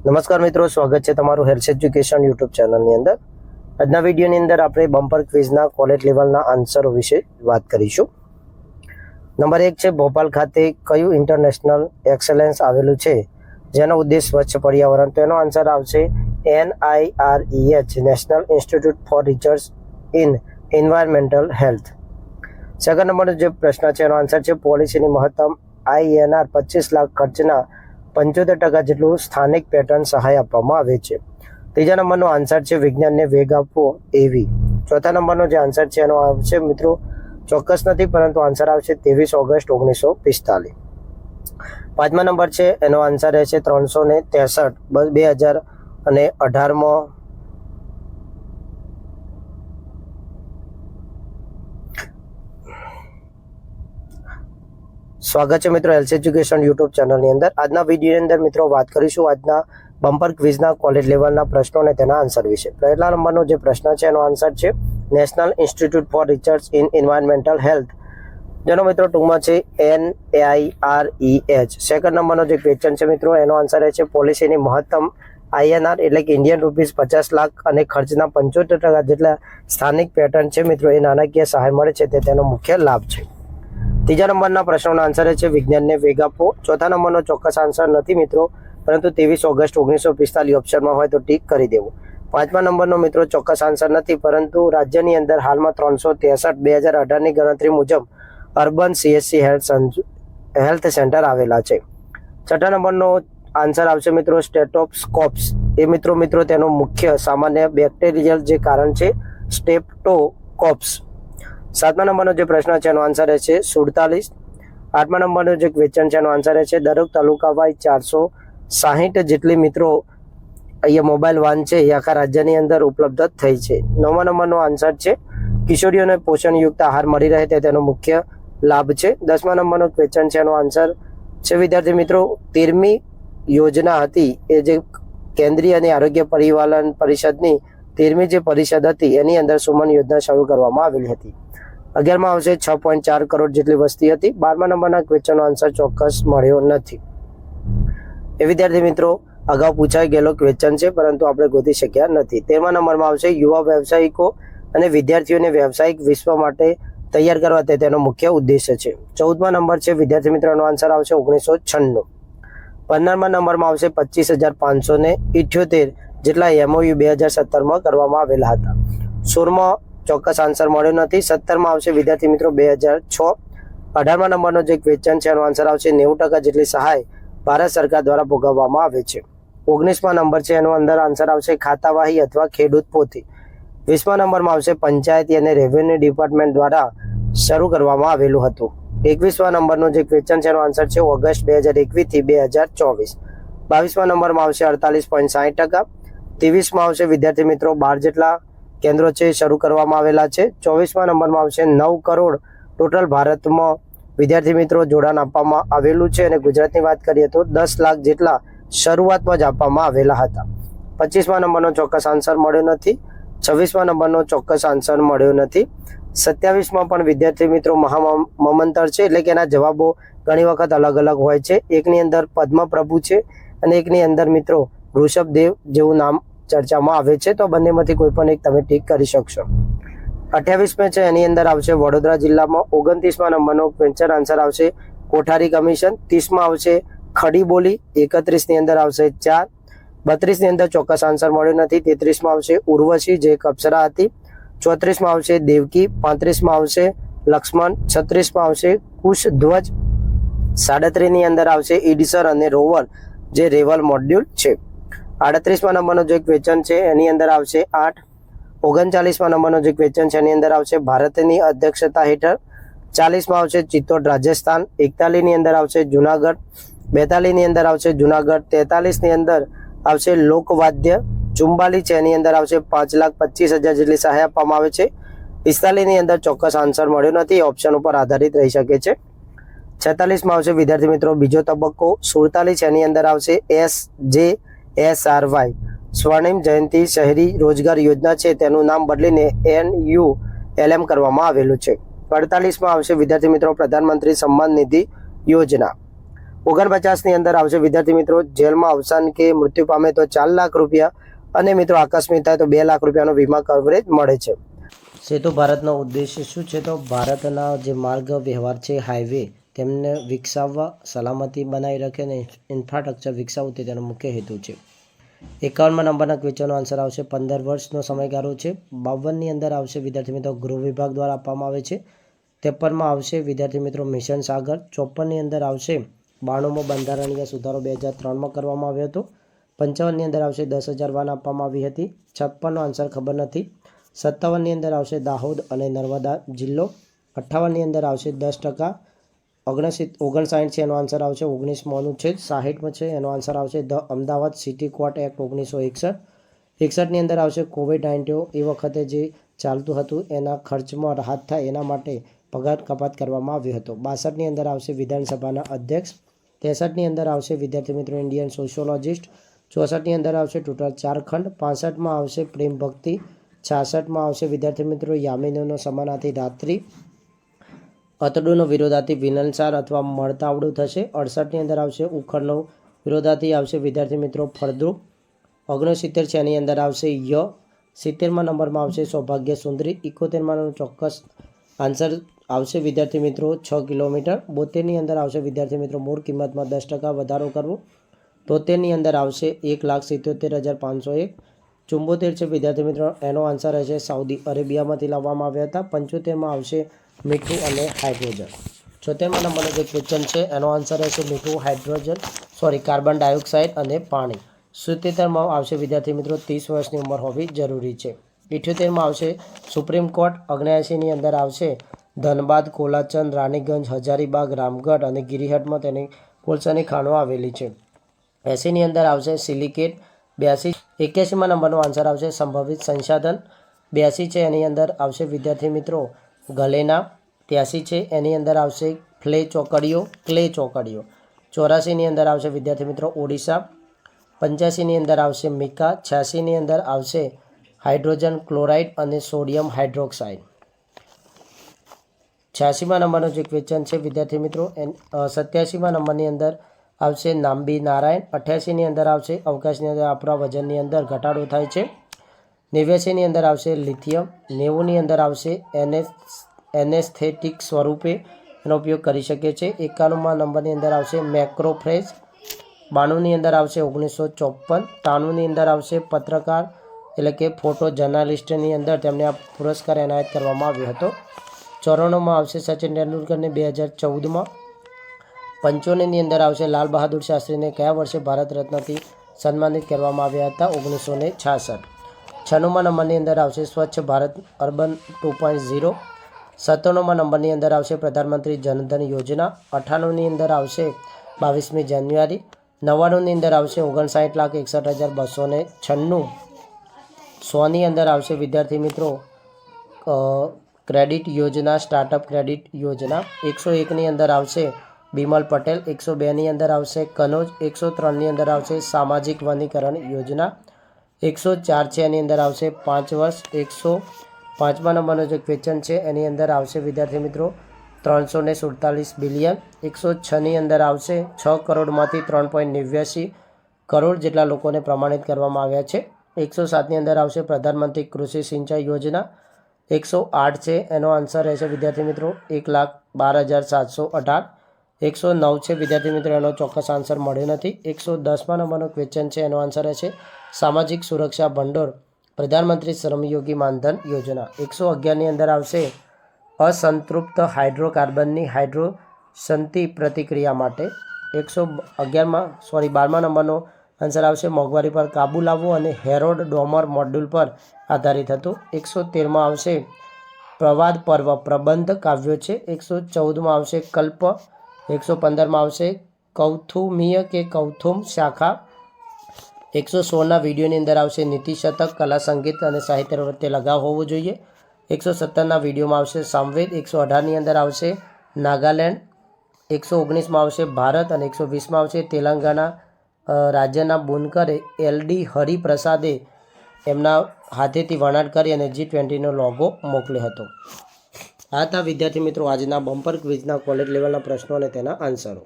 નમસ્કાર મિત્રો, સ્વાગત છે તમારું હેલ્થ એજ્યુકેશન યુટ્યુબ ચેનલની અંદર. આજના વિડીયોની અંદર આપણે બમ્પર ક્વિઝના કોલેજ લેવલના આન્સરો વિશે વાત કરીશું. નંબર 1 છે, ભોપાલ ખાતે કયું ઇન્ટરનેશનલ એક્સેલન્સ આવેલું છે જેનો ઉદ્દેશ સ્વચ્છ પર્યાવરણ? તો એનો આન્સર આવશે NIREH, national institute four research in environmental health. Second નંબરનો જે પ્રશ્ન છે એનો આન્સર છે, પોલિસીની મહત્તમ INR 25 લાખ ખર્ચના 75% જેટલું સ્થાનિક પેટર્ન સહાય આપવામાં આવે છે. ત્રીજા નંબરનો આન્સર છે, વિજ્ઞાનને વેગ આપવો એવી. ચોથા નંબરનો જે આન્સર છે એનો આવશે મિત્રો, ચોક્કસ નથી પરંતુ આન્સર આવશે 23 ઓગસ્ટ 1945. પાંચમા નંબર છે એનો આન્સર રહેશે 363 2018માં. સ્વાગત છે મિત્રો હેલ્થ એજ્યુકેશન યુટ્યુબ ચેનલની અંદર. આજના વિડીયોની અંદર મિત્રો વાત કરીશું આજના બમ્પર ક્વિઝના કોલેજ લેવલના પ્રશ્નો અને તેના આન્સર વિશે. પહેલા નંબરનો જે પ્રશ્ન છે એનો આન્સર છે, national institute four research in environmental health, જેનો મિત્રો ટૂંકમાં છે NIREH. સેકન્ડ નંબરનો જે ક્વેશ્ચન છે મિત્રો એનો આન્સર છે, પોલિસીની મહત્તમ INR એટલે કે ઇન્ડિયન રૂપીઝ 50 લાખ અને ખર્ચના 75% જેટલા સ્થાનિક પેટર્ન છે મિત્રો એ નાણાકીય સહાય મળે છે તે તેનો મુખ્ય લાભ છે. ત્રીજા નંબરના પ્રશ્નોનો આન્સર છે, વિજ્ઞાનને વેગ આપવો. ચોથા નંબરનો ચોક્કસ આન્સર નથી મિત્રો, પરંતુ 23 ઓગસ્ટ 1945 ઓપ્શનમાં હોય તો ટીક કરી દેવું. પાંચમા નંબરનો મિત્રો ચોક્કસ આન્સર નથી, પરંતુ રાજ્યની અંદર હાલમાં 363 2018ની ગણતરી મુજબ અર્બન CHC હેલ્થ સેન્ટર આવેલા છે. છઠ્ઠા નંબરનો આન્સર આવશે મિત્રો, સ્ટેટોસ્કોપ્સ એ મિત્રો તેનો મુખ્ય સામાન્ય બેક્ટેરિયલ જે કારણ છે સ્ટેપ્ટોકોક્સ. સાતમા નંબરનો જે પ્રશ્ન છે એનો આન્સર છે 47. આઠમા નંબરનો જે ક્વેશ્ચન છે એનો આન્સર છે, દરેક તાલુકા વાઇઝ 460 જેટલી મિત્રો અહીંયા મોબાઈલ વાન છે એ આખા રાજ્યની અંદર ઉપલબ્ધ થઈ છે. નવમા નંબરનો આન્સર છે, કિશોરીઓને પોષણયુક્ત આહાર મળી રહે તે તેનો મુખ્ય લાભ છે. 10મા નંબરનો ક્વેશ્ચન છે એનો આન્સર છે, વિદ્યાર્થી મિત્રો 13મી યોજના હતી એ જે કેન્દ્રીય અને આરોગ્ય પરિપાલન પરિષદની 13મી જે પરિષદ હતી એની અંદર સુમન યોજના શરૂ કરવામાં આવેલી હતી. 11માં આવશે 6.4 કરોડ જેટલી વસ્તી હતી. 12મા નંબરના ક્વેશ્ચનનો આન્સર ચોક્કસ મળ્યો નથી. એ વિદ્યાર્થી મિત્રો અગાઉ પૂછાઈ ગયેલો ક્વેશ્ચન છે પરંતુ આપણે ગોતી શક્યા નથી. 13મા નંબરમાં આવશે, યુવા વ્યવસાયિકો અને વિદ્યાર્થીઓને વ્યવસાયિક વિશ્વ માટે તૈયાર કરવા તે તેનો મુખ્ય ઉદ્દેશ્ય છે. 14મા નંબર છે વિદ્યાર્થી મિત્રોનો આન્સર આવશે 1996. 15મા નંબરમાં આવશે 25,578 જેટલા MOU 2017માં કરવામાં આવેલા હતા. 16માં ચોક્કસ આન્સર મળ્યો નથી. 17માં આવશે વિદ્યાર્થી મિત્રો 2006. 18મા નંબરનો જે ક્વેશ્ચન છે એનો આન્સર આવશે 90% જેટલી સહાય ભારત સરકાર દ્વારા ભોગવવામાં આવે છે. 19મા નંબર છે એનો અંદર આન્સર આવશે ખાતાવાહી અથવા ખેડૂત પોથી. 20મા નંબરમાં આવશે પંચાયતી અને રેવન્યુ ડિપાર્ટમેન્ટ દ્વારા શરૂ કરવામાં આવેલું હતું. 21મા નંબરનો જે ક્વેશ્ચન છે એનો આન્સર છે ઓગસ્ટ 2021 થી 2024. 22મા નંબરમાં આવશે 48.60%. 23માં આવશે વિદ્યાર્થી મિત્રો 12 જેટલા કેન્દ્રો છે શરૂ કરવામાં આવેલા છે. 24મા નંબરમાં આવશે 9 કરોડ ટોટલ ભારતમાં વિદ્યાર્થી મિત્રો જોડાણ આપવામાં આવેલું છે અને ગુજરાતની વાત કરીએ તો 10 લાખ જેટલા શરૂઆતમાં જ આપવામાં આવેલા હતા. 25મા નંબરનો ચોક્કસ આન્સર મળ્યો નથી. 26મા નંબરનો ચોક્કસ આન્સર મળ્યો નથી. 27માં પણ વિદ્યાર્થી મિત્રો મહામંતર છે એટલે કે એના જવાબો ઘણી વખત અલગ અલગ હોય છે. એકની અંદર પદ્મપ્રભુ છે અને એકની અંદર મિત્રો ઋષભદેવ જેવું નામ ચર્ચામાં આવે છે, તો બંનેમાંથી કોઈ પણ એક તમે ટીક કરી શકશો. 28માં છે એની અંદર આવશે વડોદરા જિલ્લામાં. 29મા નંબરનો ક્વેશ્ચન આન્સર આવશે કોઠારી કમિશન. 30માં આવશે ખડી બોલી. 31ની અંદર આવશે 4. 32ની અંદર ચોક્કસ આન્સર મળ્યો નથી. 33માં આવશે ઉર્વશી જે એક અપ્સરા હતી. 34માં આવશે દેવકી. 35માં આવશે લક્ષ્મણ. 36માં આવશે કુશધ્વજ. 37ની અંદર આવશે ઈડસર અને રોવર જે રેવલ મોડ્યુલ છે. 38મા નંબરનો જે ક્વેશ્ચન છે એની અંદર આવશે 8. 39મા નંબરનો જે ક્વેશ્ચન છે એની અંદર આવશે ભારતની અધ્યક્ષતા હેઠળ. 40માં આવશે ચિત્તોડ રાજસ્થાન. 41ની અંદર આવશે જુનાગઢ. 42ની અંદર આવશે જુનાગઢ. 43ની અંદર આવશે લોકવાદ્ય. 44 છે એની અંદર આવશે 5,25,000 જેટલી સહાય આપવામાં આવે છે. 45ની અંદર ચોક્કસ આન્સર મળ્યો નથી, ઓપ્શન ઉપર આધારિત રહી શકે છે. 46માં આવશે વિદ્યાર્થી મિત્રો બીજો તબક્કો. 47 એની અંદર આવશે SJSRY સ્વર્ણિમ જયંતિ શહેરી રોજગાર યોજના છે તેનું નામ બદલીને NULM કરવામાં આવેલું છે. 48માં આવશે વિદ્યાર્થી મિત્રો પ્રધાનમંત્રી સન્માન નિધિ યોજના. 49ની અંદર આવશે વિદ્યાર્થી મિત્રો જેલમાં અવસાન કે મૃત્યુ પામે તો 4 લાખ રૂપિયા અને મિત્રો આકસ્મિક થાય તો 2 લાખ રૂપિયાનો વીમા કવરેજ મળે છે. સેતુ ભારતનો ઉદ્દેશ્ય શું છે? તો ભારતના જે માર્ગ વ્યવહાર છે, હાઈવે, તેમને વિકસાવવા, સલામતી બનાવી રાખે અને ઇન્ફ્રાસ્ટ્રક્ચર વિકસાવવું તે તેનો મુખ્ય હેતુ છે. 51મા નંબરના ક્વેશ્ચનનો આન્સર આવશે 15 વર્ષનો સમયગાળો છે. 52ની અંદર આવશે વિદ્યાર્થી મિત્રો ગૃહ વિભાગ દ્વારા આપવામાં આવે છે. 53માં આવશે વિદ્યાર્થી મિત્રો મિશન સાગર. 54ની અંદર આવશે 92મો બંધારણીય સુધારો 2003માં કરવામાં આવ્યો હતો. 55ની અંદર આવશે 10,000 વાન આપવામાં આવી હતી. 56નો આન્સર ખબર નથી. 57ની અંદર આવશે દાહોદ અને નર્મદા જિલ્લો. 58ની અંદર આવશે 10%. 59 છે એનો આન્સર આવશે 19મો અનુચ્છેદ. 60 છે એનો આન્સર આવશે the Ahmedabad city court act 1961. 61ની અંદર આવશે COVID-19 એ વખતે જે ચાલતું હતું એના ખર્ચમાં રાહત થાય એના માટે પગાર કપાત કરવામાં આવ્યો હતો. 62ની અંદર આવશે વિધાનસભાના અધ્યક્ષ. 63ની અંદર આવશે વિદ્યાર્થી મિત્રો ઇન્ડિયન સોશિયોલોજિસ્ટ. 64ની અંદર આવશે ટોટલ 4 ખંડ. 65માં આવશે પ્રેમ ભક્તિ. 66માં આવશે વિદ્યાર્થી મિત્રો યામિનીનો સમાનાર્થી રાત્રિ. અતડુનો વિરોધાર્થી વિલનસાર અથવા મળતાવડું થશે. 68ની અંદર આવશે ઉખડનો વિરોધાર્થી આવશે વિદ્યાર્થી મિત્રો ફળદ્રુપ. 69 છે એની અંદર આવશે ય. 70મા નંબરમાં આવશે સૌભાગ્ય સુંદરી. 71માં ચોક્કસ આન્સર આવશે વિદ્યાર્થી મિત્રો 6 કિલોમીટર. 72ની અંદર આવશે વિદ્યાર્થી મિત્રો મૂળ કિંમતમાં 10% વધારો કરવો. 73ની અંદર આવશે 1,77,501. 74 છે વિદ્યાર્થી મિત્રો એનો આન્સર હશે સાઉદી અરેબિયામાંથી લાવવામાં આવ્યા હતા. 75માં આવશે મીઠું અને હાઇડ્રોજન. 76મા નંબરનો જે ક્વેશ્ચન છે એનો આન્સર હશે મીઠું, હાઇડ્રોજન, કાર્બન ડાયોક્સાઇડ અને પાણી. 77માં આવશે વિદ્યાર્થી મિત્રો 30 વર્ષની ઉંમર હોવી જરૂરી છે. 78માં આવશે સુપ્રીમ કોર્ટ. 79ની અંદર આવશે ધનબાદ, કોલાચંદ, રાણીગંજ, હજારીબાગ, રામગઢ અને ગિરિહટમાં તેની કોલસાની ખાણો આવેલી છે. 80ની અંદર આવશે સિલિકેટ. 81મા નંબરનો આન્સર આવશે સંભવિત સંસાધન. 82 છે એની અંદર આવશે વિદ્યાર્થી મિત્રો ગલેના. 83 છે એની અંદર આવશે ક્લે ચોકડીઓ. 84ની અંદર આવશે વિદ્યાર્થી મિત્રો ઓડિશા. 85ની અંદર આવશે મિકા. 86ની અંદર આવશે હાઇડ્રોજન ક્લોરાઇડ અને સોડિયમ હાઇડ્રોક્સાઇડ. 86મા નંબરનો જે ક્વેશ્ચન છે વિદ્યાર્થી મિત્રો 87મા નંબરની અંદર આવશે નામ્બી નારાયણ. 88ની અંદર આવશે અવકાશની અંદર આપણા વજનની અંદર ઘટાડો થાય છે. 89ની અંદર આવશે લિથિયમ. 90ની અંદર આવશે એનેસ્થેટિક સ્વરૂપે એનો ઉપયોગ કરી શકે છે. 91મા નંબરની અંદર આવશે મેક્રોફ્રેઝ. 92ની અંદર આવશે 1954. 93ની અંદર આવશે પત્રકાર એટલે કે ફોટો જર્નાલિસ્ટની અંદર તેમને આ પુરસ્કાર એનાયત કરવામાં આવ્યો હતો. 94માં આવશે સચિન તેંડુલકરને 2014માં. 95ની અંદર આવશે લાલ બહાદુર શાસ્ત્રીને કયા વર્ષે ભારત રત્નથી સન્માનિત કરવામાં આવ્યા હતા? 1966. 96મા નંબરની અંદર આવશે સ્વચ્છ ભારત અર્બન 2.0. 97મા નંબરની અંદર આવશે પ્રધાનમંત્રી જનધન યોજના. 98ની અંદર આવશે 22મી જાન્યુઆરી. 99ની અંદર આવશે 59,61,296. 100ની અંદર આવશે વિદ્યાર્થી મિત્રો ક્રેડિટ યોજના, સ્ટાર્ટઅપ ક્રેડિટ યોજના. 101ની અંદર આવશે બિમલ પટેલ. 102ની અંદર આવશે કનોજ. 103ની અંદર આવશે સામાજિક વનીકરણ યોજના. 104 છે એની અંદર આવશે 5 વર્ષ. 105મા નંબરનો જે ક્વેશ્ચન છે એની અંદર આવશે વિદ્યાર્થી મિત્રો 347 બિલિયન. 106ની અંદર આવશે 6 કરોડમાંથી 3.89 કરોડ જેટલા લોકોને પ્રમાણિત કરવામાં આવ્યા છે. 107ની અંદર આવશે પ્રધાનમંત્રી કૃષિ સિંચાઈ યોજના. 108 છે એનો આન્સર રહેશે વિદ્યાર્થી મિત્રો 1,12,718. 109 છે વિદ્યાર્થી મિત્રો એનો ચોક્કસ આન્સર મળ્યો નથી. 110મા નંબરનો ક્વેશ્ચન છે એનો આન્સર રહેશે સામાજિક સુરક્ષા ભંડોળ, પ્રધાનમંત્રી શ્રમયોગી માનધન યોજના. 111ની અંદર આવશે અસંતૃપ્ત હાઇડ્રોકાર્બનની હાઇડ્રોસંતિ પ્રતિક્રિયા માટે. 12મા નંબરનો આન્સર આવશે મોંઘવારી પર કાબૂ લાવવો અને હેરોડ ડોમર મોડ્યુલ પર આધારિત હતું. 113માં આવશે પ્રવાદ પર્વ પ્રબંધ કાવ્યો છે. 114માં આવશે કલ્પ. 115માં આવશે કૌથુમીય કે કૌથુમ શાખા. 116ના વિડીયોની અંદર આવશે નીતિ શતક, કલા, સંગીત અને સાહિત્ય પ્રત્યે લગાવ હોવો જોઈએ. 117ના વિડીયોમાં આવશે સામવેદ. 118ની અંદર આવશે નાગાલેન્ડ. 119માં આવશે ભારત અને 120માં આવશે તેલંગાણા રાજ્યના બુનકરે LD હરિપ્રસાદે એમના હાથેથી વણાટ કરી અને G20નો લોગો મોકલ્યો હતો. આ હતા વિદ્યાર્થી મિત્રો આજના બમ્પર ક્વિઝના કોલેજ લેવલના પ્રશ્નો અને તેના આન્સરો.